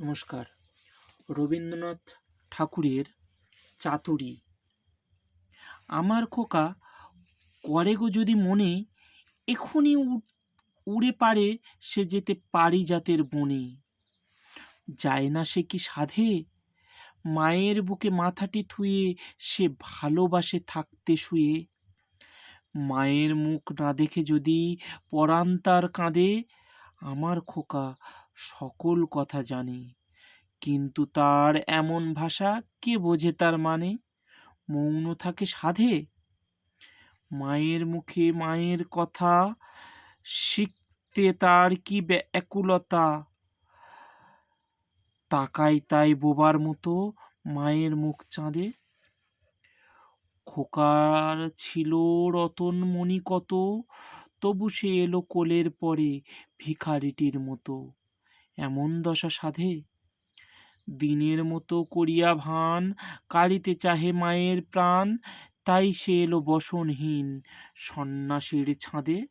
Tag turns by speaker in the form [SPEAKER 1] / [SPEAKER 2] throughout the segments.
[SPEAKER 1] নমস্কার। রবীন্দ্রনাথ ঠাকুরের চাতুরী। আমার খোকা করে গো যদি মনে, এক্ষুনি উড়ে পারে সে যেতে পারিজাতের বনে। যায় না সে কি সাধে, মায়ের বুকে মাথাটি থুয়ে সে ভালোবাসে থাকতে শুয়ে। মায়ের মুখ না দেখে যদি পরাণ তার কাঁদে, আমার খোকা সকল কথা জানে। কিন্তু তার এমন ভাষা কে বোঝে তার মানে? মৌন থাকে সাধে, মায়ের মুখে মায়ের কথা শিখতে তার কি ব্যাকুলতা। তাকাই তাই বোবার মতো মায়ের মুখ চাঁদে। খোকার ছিল রতন মণি কত, তবু সে এলো কোলের পরে ভিখারিটির মতো। এমন দশা সাধে, দিনের মতো করিয়া ভান কাড়িতে চাহে মায়ের প্রাণ, তাই সে এলো বসনহীন সন্ন্যাসীর ছাদে।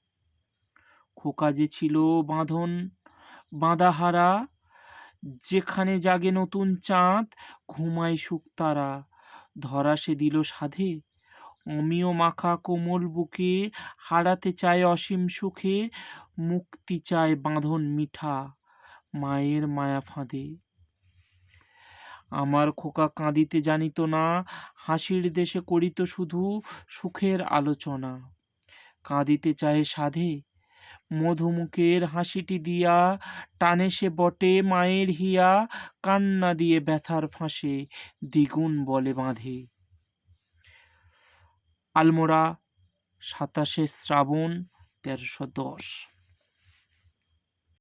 [SPEAKER 1] খোকা যে ছিল বাঁধাহারা, যেখানে জাগে নতুন চাঁদ, ঘুমায় শুকতারা, ধরা সে দিল সাধে। অমিয় মাখা কোমল বুকে হারাতে চায় অসীম সুখে, মুক্তি চায় বাঁধন মিঠা মায়ের মায়া ফাঁদে। আমার খোকা কাঁদিতে জানিত না, হাসির দেশে করিত শুধু সুখের আলোচনা। কাঁদিতে চাহে সাধে, মধুমুখের হাসিটি দিয়া টানে সে বটে মায়ের হিয়া, কান্না দিয়ে ব্যথার ফাঁসে দ্বিগুণ বলে বাঁধে। আলমোড়া 27শে শ্রাবণ 1310।